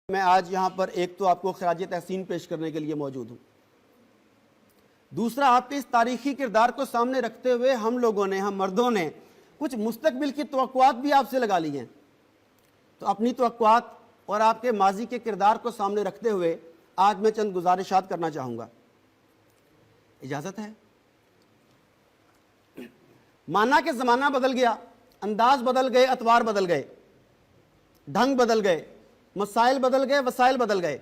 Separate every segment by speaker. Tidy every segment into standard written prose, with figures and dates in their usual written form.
Speaker 1: میں آج یہاں پر ایک تو آپ کو خراج تحسین پیش کرنے کے لیے موجود ہوں، دوسرا آپ کے اس تاریخی کردار کو سامنے رکھتے ہوئے ہم لوگوں نے، ہم مردوں نے کچھ مستقبل کی توقعات بھی آپ سے لگا لی ہیں۔ تو اپنی توقعات اور آپ کے ماضی کے کردار کو سامنے رکھتے ہوئے آج میں چند گزارشات کرنا چاہوں گا، اجازت ہے؟ مانا کہ زمانہ بدل گیا، انداز بدل گئے، اطوار بدل گئے، ڈھنگ بدل گئے، مسائل بدل گئے، وسائل بدل گئے،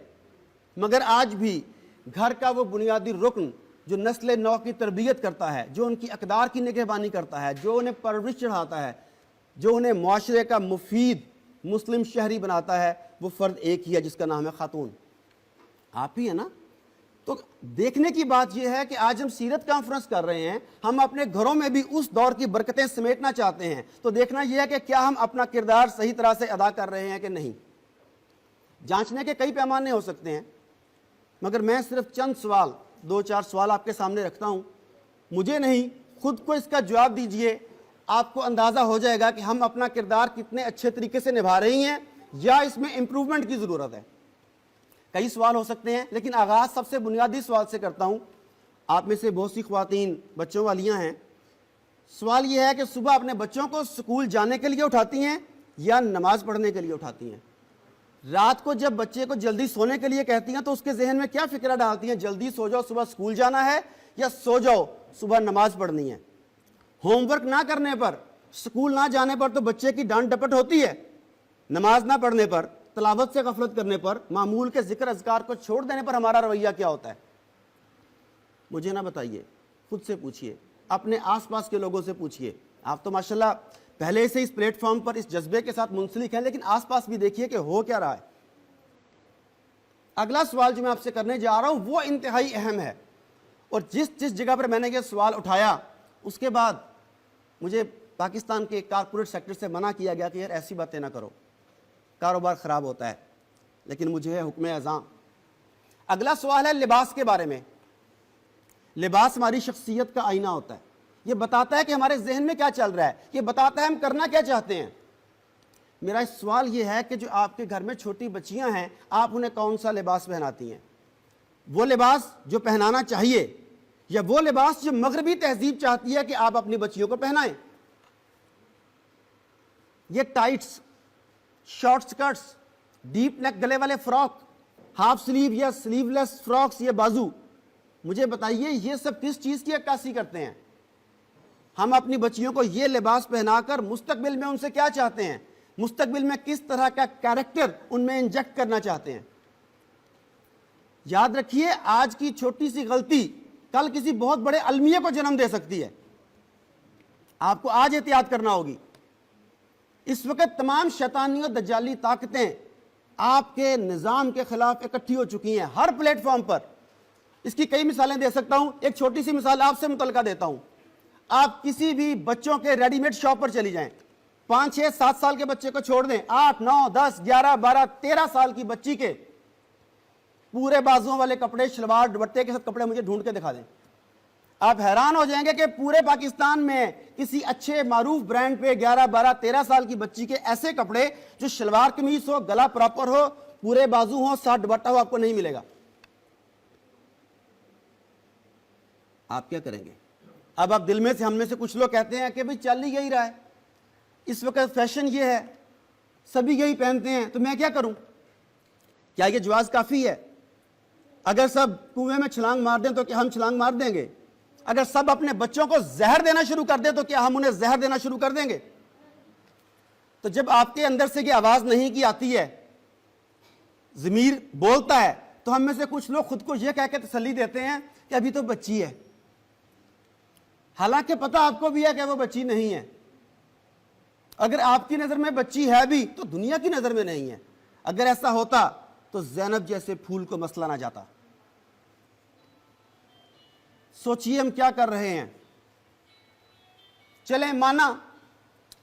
Speaker 1: مگر آج بھی گھر کا وہ بنیادی رکن جو نسل نو کی تربیت کرتا ہے، جو ان کی اقدار کی نگہبانی کرتا ہے، جو انہیں پرورش چڑھاتا ہے، جو انہیں معاشرے کا مفید مسلم شہری بناتا ہے، وہ فرد ایک ہی ہے جس کا نام ہے خاتون، آپ ہی ہے نا؟ تو دیکھنے کی بات یہ ہے کہ آج ہم سیرت کانفرنس کر رہے ہیں، ہم اپنے گھروں میں بھی اس دور کی برکتیں سمیٹنا چاہتے ہیں، تو دیکھنا یہ ہے کہ کیا ہم اپنا کردار صحیح طرح سے ادا کر رہے ہیں کہ نہیں۔ جانچنے کے کئی پیمانے ہو سکتے ہیں، مگر میں صرف چند سوال، دو چار سوال آپ کے سامنے رکھتا ہوں، مجھے نہیں، خود کو اس کا جواب دیجئے، آپ کو اندازہ ہو جائے گا کہ ہم اپنا کردار کتنے اچھے طریقے سے نبھا رہی ہیں یا اس میں امپروومنٹ کی ضرورت ہے۔ کئی سوال ہو سکتے ہیں، لیکن آغاز سب سے بنیادی سوال سے کرتا ہوں۔ آپ میں سے بہت سی خواتین بچوں والیاں ہیں، سوال یہ ہے کہ صبح اپنے بچوں کو سکول جانے کے لیے اٹھاتی ہیں یا نماز پڑھنے کے لیے اٹھاتی ہیں؟ رات کو جب بچے کو جلدی سونے کے لیے کہتی ہیں تو اس کے ذہن میں کیا فکرہ ڈالتی ہیں؟ جلدی سو جاؤ صبح سکول جانا ہے، یا سو جاؤ صبح نماز پڑھنی ہے؟ ہوم ورک نہ کرنے پر، سکول نہ جانے پر تو بچے کی ڈانٹ ڈپٹ ہوتی ہے، نماز نہ پڑھنے پر، تلاوت سے غفلت کرنے پر، معمول کے ذکر اذکار کو چھوڑ دینے پر ہمارا رویہ کیا ہوتا ہے؟ مجھے نہ بتائیے، خود سے پوچھئے، اپنے آس پاس کے لوگوں سے پوچھئے۔ آپ تو ماشاءاللہ پہلے سے اس پلیٹ فارم پر اس جذبے کے ساتھ منسلک ہیں، لیکن آس پاس بھی دیکھیے کہ ہو کیا رہا ہے۔ اگلا سوال جو میں آپ سے کرنے جا رہا ہوں وہ انتہائی اہم ہے، اور جس جگہ پر میں نے یہ سوال اٹھایا اس کے بعد مجھے پاکستان کے کارپوریٹ سیکٹر سے منع کیا گیا کہ یار ایسی باتیں نہ کرو، کاروبار خراب ہوتا ہے، لیکن مجھے ہے حکم اعظم۔ اگلا سوال ہے لباس کے بارے میں۔ لباس ہماری شخصیت کا آئینہ ہوتا ہے، یہ بتاتا ہے کہ ہمارے ذہن میں کیا چل رہا ہے، یہ بتاتا ہے ہم کرنا کیا چاہتے ہیں۔ میرا اس سوال یہ ہے کہ جو آپ کے گھر میں چھوٹی بچیاں ہیں، آپ انہیں کون سا لباس پہناتی ہیں؟ وہ لباس جو پہنانا چاہیے یا وہ لباس جو مغربی تہذیب چاہتی ہے کہ آپ اپنی بچیوں کو پہنائیں؟ یہ ٹائٹس، شارٹ سکرٹس، ڈیپ نیک گلے والے فراک، ہاف سلیو یا سلیو لیس فراکس، یہ بازو، مجھے بتائیے یہ سب کس چیز کی عکاسی کرتے ہیں؟ ہم اپنی بچیوں کو یہ لباس پہنا کر مستقبل میں ان سے کیا چاہتے ہیں؟ مستقبل میں کس طرح کا کیریکٹر ان میں انجیکٹ کرنا چاہتے ہیں؟ یاد رکھیے، آج کی چھوٹی سی غلطی کل کسی بہت بڑے المیہ کو جنم دے سکتی ہے، آپ کو آج احتیاط کرنا ہوگی۔ اس وقت تمام شیطانی اور دجالی طاقتیں آپ کے نظام کے خلاف اکٹھی ہو چکی ہیں ہر پلیٹ فارم پر۔ اس کی کئی مثالیں دے سکتا ہوں، ایک چھوٹی سی مثال آپ سے متعلقہ دیتا ہوں۔ آپ کسی بھی بچوں کے ریڈی میڈ شاپ پر چلی جائیں، 5 6 7 سال کے بچے کو چھوڑ دیں، 8 9 10 11 12 13 سال کی بچی کے پورے بازوؤں والے کپڑے، شلوار دوپٹے کے ساتھ کپڑے مجھے ڈھونڈ کے دکھا دیں، آپ حیران ہو جائیں گے کہ پورے پاکستان میں کسی اچھے معروف برانڈ پہ 11 12 13 سال کی بچی کے ایسے کپڑے جو شلوار قمیص ہو، گلا پراپر ہو، پورے بازو ہو، ساتھ دوپٹہ ہو، آپ کو نہیں ملے گا۔ آپ کیا کریں گے؟ اب آپ دل میں سے، ہم میں سے کچھ لوگ کہتے ہیں کہ بھئی چل ہی یہی رہا ہے، اس وقت فیشن یہ ہے، سبھی یہی پہنتے ہیں، تو میں کیا کروں؟ کیا یہ جواز کافی ہے؟ اگر سب کنویں میں چھلانگ مار دیں تو کیا ہم چھلانگ مار دیں گے؟ اگر سب اپنے بچوں کو زہر دینا شروع کر دیں تو کیا ہم انہیں زہر دینا شروع کر دیں گے؟ تو جب آپ کے اندر سے یہ آواز نہیں کی آتی ہے، ضمیر بولتا ہے، تو ہم میں سے کچھ لوگ خود کو یہ کہہ کے تسلی دیتے ہیں کہ ابھی تو بچی ہے، حالانکہ پتہ آپ کو بھی ہے کہ وہ بچی نہیں ہے۔ اگر آپ کی نظر میں بچی ہے بھی تو دنیا کی نظر میں نہیں ہے۔ اگر ایسا ہوتا تو زینب جیسے پھول کو مسئلہ نہ جاتا۔ سوچئے ہم کیا کر رہے ہیں۔ چلیں مانا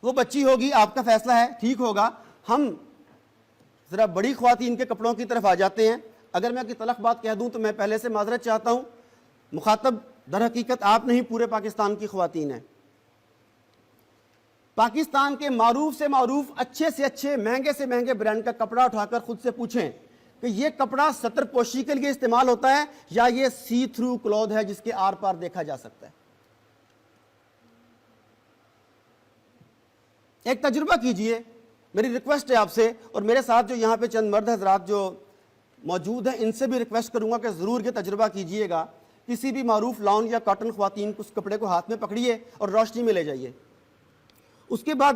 Speaker 1: وہ بچی ہوگی، آپ کا فیصلہ ہے، ٹھیک ہوگا۔ ہم ذرا بڑی خواتین کے کپڑوں کی طرف آ جاتے ہیں۔ اگر میں کوئی تلخ بات کہہ دوں تو میں پہلے سے معذرت چاہتا ہوں، مخاطب در حقیقت آپ نہیں، پورے پاکستان کی خواتین ہیں۔ پاکستان کے معروف سے معروف، اچھے سے اچھے، مہنگے سے مہنگے برانڈ کا کپڑا اٹھا کر خود سے پوچھیں کہ یہ کپڑا سطر پوشی کے لیے استعمال ہوتا ہے یا یہ سی تھرو کلوتھ ہے جس کے آر پار دیکھا جا سکتا ہے. ایک تجربہ کیجئے, میری ریکویسٹ ہے آپ سے, اور میرے ساتھ جو یہاں پہ چند مرد حضرات جو موجود ہیں ان سے بھی ریکویسٹ کروں گا کہ ضرور یہ تجربہ کیجئے گا. کسی بھی معروف لان یا کاٹن خواتین کو اس کپڑے کو ہاتھ میں پکڑیے اور روشنی میں لے جائیے. اس کے بعد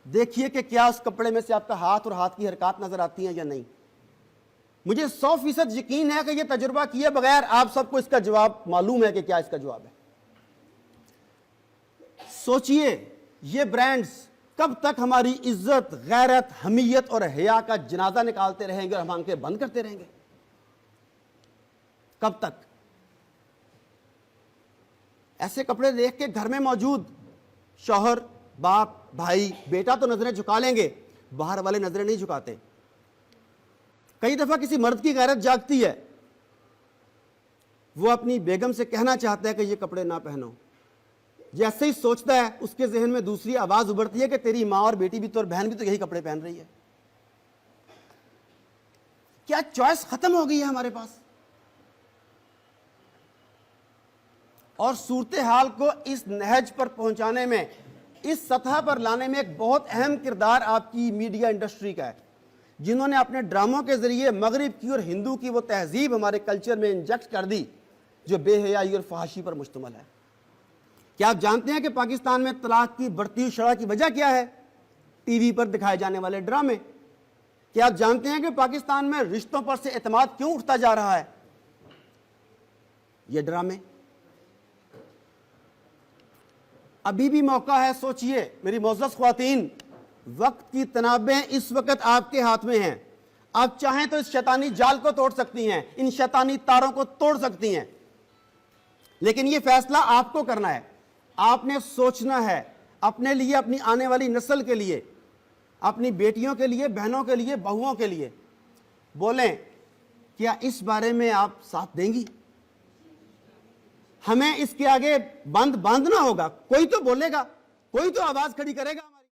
Speaker 1: دیکھیے کہ کیا اس کپڑے میں سے آپ کا ہاتھ اور ہاتھ کی حرکات نظر آتی ہیں یا نہیں. مجھے 100% یقین ہے کہ یہ تجربہ کیے بغیر آپ سب کو اس کا جواب معلوم ہے کہ کیا اس کا جواب ہے. سوچئے یہ برانڈز کب تک ہماری عزت, غیرت, حمیت اور حیا کا جنازہ نکالتے رہیں گے اور ہم آنکھیں بند کرتے رہیں گے؟ کب تک؟ ایسے کپڑے دیکھ کے گھر میں موجود شوہر, باپ, بھائی, بیٹا تو نظریں جھکا لیں گے, باہر والے نظریں نہیں جھکاتے. کئی دفعہ کسی مرد کی غیرت جاگتی ہے, وہ اپنی بیگم سے کہنا چاہتا ہے کہ یہ کپڑے نہ پہنو. جیسے ہی سوچتا ہے اس کے ذہن میں دوسری آواز ابھرتی ہے کہ تیری ماں اور بیٹی بھی تو اور بہن بھی تو یہی کپڑے پہن رہی ہے. کیا چوائس ختم ہو گئی ہے ہمارے پاس؟ اور صورتحال کو اس نہج پر پہنچانے میں, اس سطح پر لانے میں ایک بہت اہم کردار آپ کی میڈیا انڈسٹری کا ہے, جنہوں نے اپنے ڈراموں کے ذریعے مغرب کی اور ہندو کی وہ تہذیب ہمارے کلچر میں انجیکٹ کر دی جو بے حیائی اور فحاشی پر مشتمل ہے. کیا آپ جانتے ہیں کہ پاکستان میں طلاق کی بڑھتی ہوئی شرح کی وجہ کیا ہے؟ ٹی وی پر دکھائے جانے والے ڈرامے. کیا آپ جانتے ہیں کہ پاکستان میں رشتوں پر سے اعتماد کیوں اٹھتا جا رہا ہے؟ یہ ڈرامے. ابھی بھی موقع ہے, سوچئے میری معزز خواتین, وقت کی تنابیں اس وقت آپ کے ہاتھ میں ہیں. آپ چاہیں تو اس شیطانی جال کو توڑ سکتی ہیں, ان شیطانی تاروں کو توڑ سکتی ہیں, لیکن یہ فیصلہ آپ کو کرنا ہے. آپ نے سوچنا ہے اپنے لیے, اپنی آنے والی نسل کے لیے, اپنی بیٹیوں کے لیے, بہنوں کے لیے, بہوؤں کے لیے. بولیں کیا اس بارے میں آپ ساتھ دیں گی؟ ہمیں اس کے آگے بند باندھنا ہوگا. کوئی تو بولے گا, کوئی تو آواز کھڑی کرے گا.